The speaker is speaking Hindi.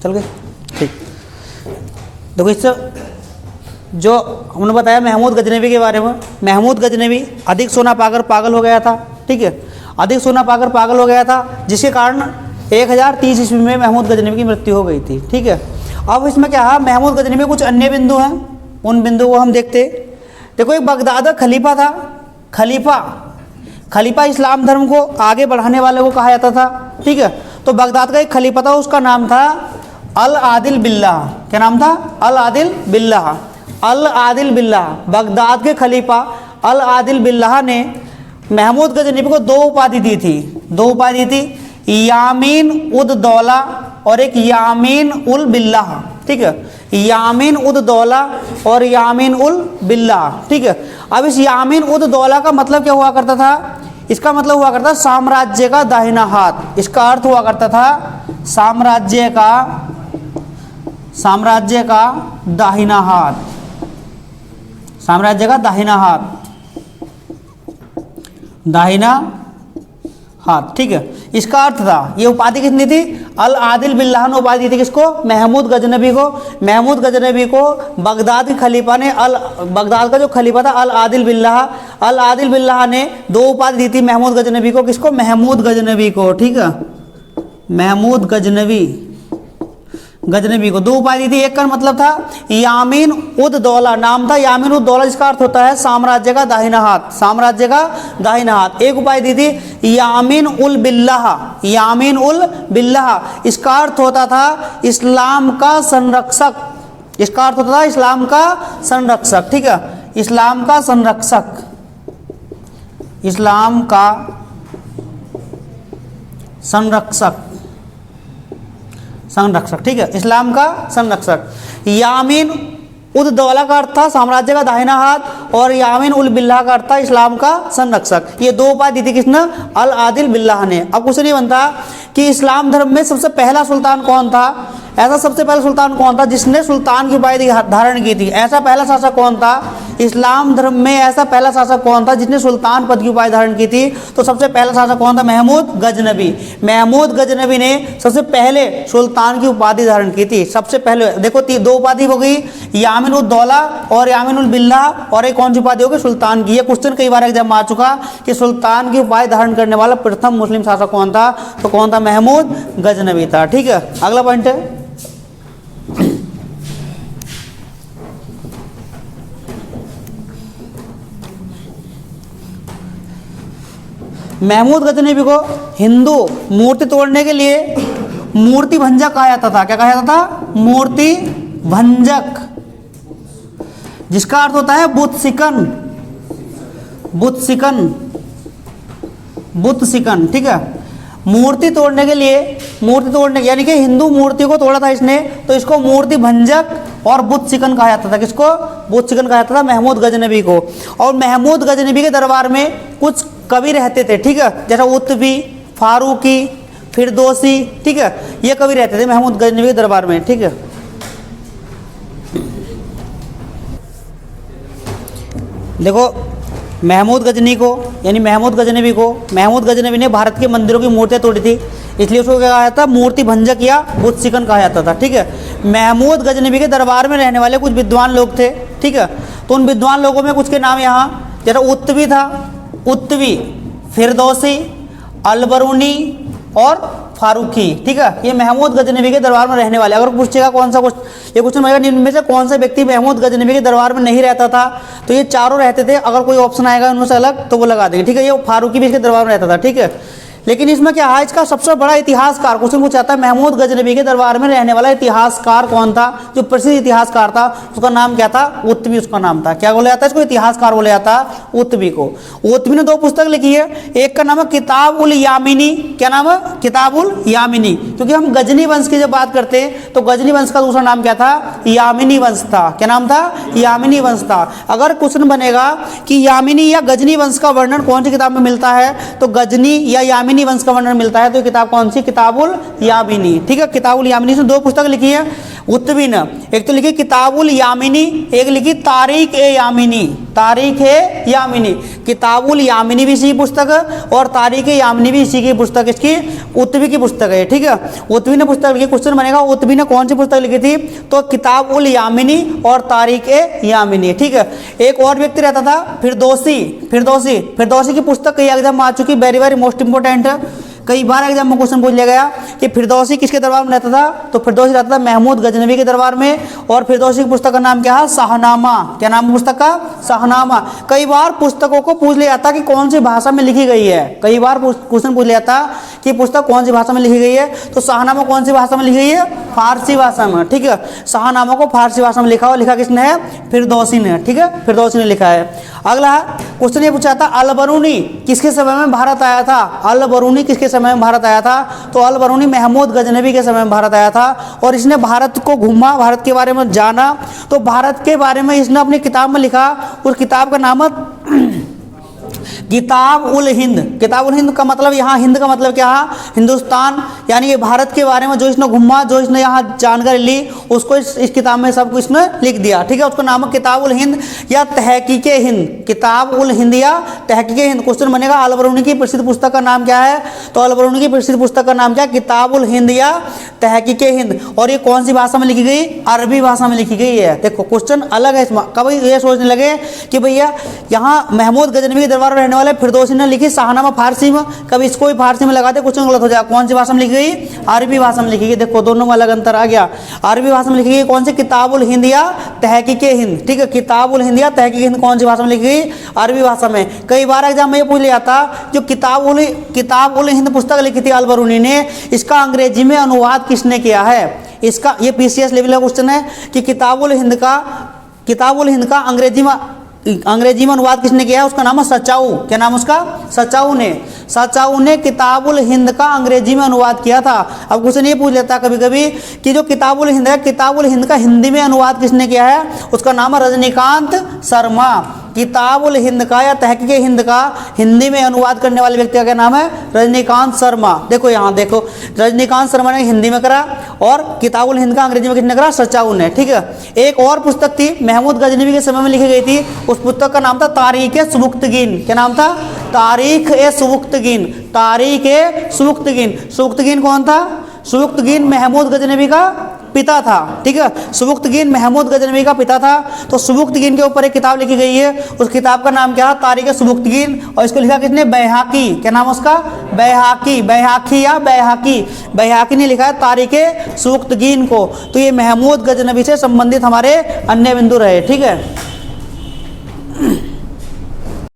चल गए, ठीक। देखो इससे जो हमने बताया महमूद गजनवी के बारे में, महमूद गजनवी अधिक सोना पाकर पागल हो गया था, ठीक है, अधिक सोना पाकर पागल हो गया था, जिसके कारण 1030 ईस्वी में महमूद गजनवी की मृत्यु हो गई थी, ठीक है। अब इसमें क्या है, महमूद गजनवी में कुछ अन्य बिंदु हैं, उन बिंदुओं को हम देखते। देखो एक बगदाद का खलीफा था, खलीफा इस्लाम धर्म को आगे बढ़ाने वाले को कहा जाता था, ठीक है। तो बगदाद का एक खलीफा था, उसका नाम था अल आदिल बिल्लाह। क्या नाम था? अल आदिल बिल्लाह। अल आदिल बिल्लाह, बगदाद के खलीफा अल आदिल बिल्लाह ने महमूद गजनवी को दो उपाधि दी थी, यामीन उद दौला और एक यामीन उल बिल्लाह, ठीक है, यामीन उद दौला और यामीन उल बिल्लाह, ठीक है। अब इस यामीन उद दौला का मतलब क्या हुआ करता था? इसका मतलब हुआ करता साम्राज्य का दाहिना हाथ। इसका अर्थ हुआ करता था साम्राज्य का दाहिना हाथ, साम्राज्य का दाहिना हाथ, ठीक है, इसका अर्थ था। ये उपाधि किसने थी? अल आदिल बिल्लाह ने उपाधि दी थी। किसको? महमूद गजनवी को। महमूद गजनवी को बगदाद के खलीफा ने, बगदाद का जो खलीफा था अल आदिल बिल्लाह ने दो उपाधि दी थी महमूद गजनवी को। किसको? महमूद गजनवी को, ठीक है, महमूद गजनवी को दो उपाधि दी थी। एक का मतलब था यामीन उद दौला, नाम था यामीन उद दौला, जिसका अर्थ होता है साम्राज्य का दाहिना हाथ, साम्राज्य का दाहिना हाथ। एक उपाधि दी थी यामीन उल बिल्लाह, इसका अर्थ होता था इस्लाम का संरक्षक, इसका अर्थ होता था इस्लाम का संरक्षक, ठीक है, इस्लाम का संरक्षक, ठीक है, इस्लाम का संरक्षक। यामीन उद दौला का अर्थ था साम्राज्य का दाहिना हाथ और यामीन उल बिल्लाह का अर्थ था इस्लाम का संरक्षक। ये दो उपाधि दी थी किसने? अल आदिल बिल्लाह ने। अब कुछ नहीं बनता कि इस्लाम धर्म में सबसे पहला सुल्तान कौन था? ऐसा सबसे पहला सुल्तान कौन था जिसने सुल्तान की उपाधि धारण की थी? ऐसा पहला शासक कौन था इस्लाम धर्म में? ऐसा पहला शासक कौन था जिसने सुल्तान पद की उपाधि धारण की थी? तो सबसे पहला शासक कौन था? महमूद गजनवी। महमूद गजनवी ने सबसे पहले सुल्तान की उपाधि धारण की थी। सबसे पहले देखो दो उपाधि हो गई, यामीन उद दौला और यामीन उल बिल्लाह, और एक कौन सी उपाधि हो गई? सुल्तान की। ये क्वेश्चन कई बार एग्जाम में आ चुका कि सुल्तान की उपाधि धारण करने वाला प्रथम मुस्लिम शासक कौन था? तो कौन था? महमूद गजनवी था, ठीक है। अगला पॉइंट है महमूद गजनवी को हिंदू मूर्ति तोड़ने के लिए मूर्ति भंजक कहा जाता था। क्या कहा जाता था? मूर्ति भंजक, जिसका अर्थ होता है बुत सिकन, ठीक है। मूर्ति तोड़ने के लिए, यानी कि हिंदू मूर्ति को तोड़ा था इसने, तो इसको मूर्ति भंजक और बुत सिकन कहा जाता था। किसको? बुत सिकन कहा जाता था महमूद गजनवी को। और महमूद गजनवी के दरबार में कुछ कवि रहते थे, ठीक है, जैसा उत्तवी, फारूकी, फिरदौसी, ठीक है, ये कवि रहते थे महमूद गजनवी के दरबार में, ठीक है। देखो महमूद गजनवी ने भारत के मंदिरों की मूर्तियां तोड़ी थी, इसलिए उसको क्या कहा जाता? मूर्ति भंजक या बुत सिकन कहा जाता था, ठीक है। महमूद गजनवी के दरबार में रहने वाले कुछ विद्वान लोग थे, ठीक है, तो उन विद्वान लोगों में कुछ के नाम यहाँ, जैसा उत्तवी था, उत्तवी, फिरदौसी, अलबरूनी और फारूकी, ठीक है, ये महमूद गजनवी के दरबार में रहने वाले। अगर पूछेगा कौन सा ये क्वेश्चन आएगा इनमें से कौन सा व्यक्ति महमूद गजनवी के दरबार में नहीं रहता था, तो ये चारों रहते थे। अगर कोई ऑप्शन आएगा उनमें से अलग तो वो लगा देंगे, ठीक है। ये फारूकी भी इसके दरबार में रहता था, ठीक है। लेकिन इसमें क्या है, इसका सबसे बड़ा इतिहासकार क्वेश्चन पूछा था, महमूद गजनवी के दरबार में रहने वाला इतिहासकार कौन था? जो प्रसिद्ध इतिहासकार था उसका नाम क्या था? उत्तवी उसका नाम था। क्या बोला जाता है इसको? इतिहासकार बोला जाता है उत्तवी को। उत्तवी ने दो पुस्तक लिखी है, एक का नाम है किताब उल यामिनी। क्या नाम है? किताब उल यामिनी। क्योंकि हम गजनी वंश की जब बात करते हैं तो गजनी वंश का दूसरा नाम क्या था? यामिनी वंश था। क्या नाम था? यामिनी वंश था। अगर क्वेश्चन बनेगा कि यामिनी या गजनी वंश का वर्णन कौन सी किताब में मिलता है, तो गजनी या यामिनी वंश का वर्णन मिलता है, तो किताब कौन सी? किताबुल यामिनी, ठीक है। किताबुल यामिनी से दो पुस्तक लिखी है, उत्तबिन, एक तो लिखी किताबुल यामिनी, एक लिखी तारीख ए यामिनी, तारीख ए यामिनी। किताबुल यामिनी भी इसी की पुस्तक है और तारीख ए यामिनी भी इसी की पुस्तक, इसकी उत्तबी की पुस्तक है, ठीक है। उत्तबी ने पुस्तक लिखी, क्वेश्चन बनेगा उत्तबी ने कौन सी पुस्तक लिखी थी, तो किताबुल यामिनी और तारीख ए यामिनी, ठीक है। एक और व्यक्ति रहता था फिरदौसी, फिरदौसी, फिरदौसी की पुस्तक कई एग्जाम में आ चुकी, वेरी वेरी मोस्ट इंपोर्टेंट है, कई बार एग्जाम में क्वेश्चन पूछ लिया गया कि फिरदौसी किसके दरबार में रहता था, तो फिरदौसी रहता था महमूद गजनवी के दरबार में। और फिरदौसी की पुस्तक का नाम क्या है, शाहनामा। क्या नाम है पुस्तक का, शाहनामा। कई बार पुस्तकों को पूछ लिया जाता कि कौन सी भाषा में लिखी गई है, कई बार क्वेश्चन पूछ लिया जाता कि पुस्तक कौन सी भाषा में लिखी गई है, तो शाहनामा कौन सी भाषा में लिखी गई है, फारसी भाषा में, ठीक है। शाहनामा को फारसी भाषा में लिखा हुआ, लिखा किसने है, फिरदौसी ने, ठीक है, फिरदौसी ने लिखा है। अगला क्वेश्चन ये पूछा था अल-बरूनी किसके समय में भारत आया था, अल-बरूनी किसके समय में भारत आया था, तो अल-बरूनी महमूद गजनवी के समय में भारत आया था। और इसने भारत को घूमा, भारत के बारे में जाना, तो भारत के बारे में इसने अपनी किताब में लिखा, उस किताब का नाम है किताब उल हिंद। किताब उल हिंद का मतलब, यहाँ हिंद का मतलब क्या है, हिंदुस्तान, यानी ये भारत के बारे में जो इसने घूमा, जो इसने यहाँ जानकारी ली, उसको इस किताब में सब कुछ इसने लिख दिया, ठीक है। उसका नाम है किताब उल हिंद या तहकीके हिंद, किताब उल हिंद या तहकीके हिंद। क्वेश्चन बनेगा अल-बरूनी की प्रसिद्ध पुस्तक का नाम क्या है, तो अल-बरूनी की प्रसिद्ध पुस्तक का नाम क्या है, किताब उल हिंद या तहकीके हिंद। और ये कौन सी भाषा में लिखी गई, अरबी भाषा में लिखी गई है। देखो क्वेश्चन अलग है इसमें, कभी ये सोचने लगे कि भैया यहाँ महमूद गजनवी के दरबार में रहने वाले फिरदौसी ने लिखी शाहनामा फारसी में, कभी इसको भी फारसी में लगाते, क्वेश्चन गलत हो जाएगा। कौन सी भाषा में लिखी गई, अरबी भाषा में लिखी गई। देखो दोनों में अलग अंतर आ गया, अरबी भाषा में लिखी गई कौन सी, किताबुल हिंद या तहकीके हिंद, ठीक है। किताबुल हिंद या तहकीके हिंद कौन सी भाषा में लिखी गई, अरबी भाषा में। कई बार एग्जाम में ये पूछ लिया था, जो किताबुल हिंद पुस्तक लिखी थी अल-बरूनी ने, इसका अंग्रेजी में अनुवाद किसने किया है। इसका ये पीसीएस लेवल का क्वेश्चन है कि किताबुल हिंद का अंग्रेजी में अनुवाद किसने किया है, उसका नाम है सचाऊ। क्या नाम उसका, सचाऊ ने किताबुल हिंद का अंग्रेजी में अनुवाद किया था। अब क्वेश्चन ये पूछ लेता कभी कभी कि जो किताबुल हिंद है, किताबुल हिंद का हिंदी में अनुवाद किसने किया है, उसका नाम है रजनीकांत शर्मा। किताबुल हिंद का या तहकीके हिंद का हिंदी में अनुवाद करने वाले व्यक्ति का क्या नाम है, रजनीकांत शर्मा। देखो यहाँ देखो, रजनीकांत शर्मा ने हिंदी में करा और किताबुल हिंद का अंग्रेजी में किसने करा, सचाऊ ने, ठीक है। एक और पुस्तक थी महमूद गजनवी के समय में लिखी गई थी, उस पुस्तक का नाम था तारीख ए सुबुक्तगीन। क्या नाम था, तारीख ए सुबुक्तगीन, तारीख ए सुबुक्तगीन। सुबुक्तगीन कौन था, सुबुक्तगीन महमूद गजनवी का पिता था, ठीक है। सुबुक्तगीन महमूद गजनवी का पिता था। तो सुबुक्तगीन के ऊपर एक किताब लिखी गई है, उस किताब का नाम क्या है, तारीख सुबुक्तगीन। और इसको लिखा किसने, बैहाकी। क्या नाम उसका, बैहाकी, बैहाकी या बैहाकी, बैहाकी ने लिखा है तारीख सुबुक्तगीन को। तो ये महमूद गजनवी से संबंधित हमारे अन्य बिंदु रहे, ठीक है।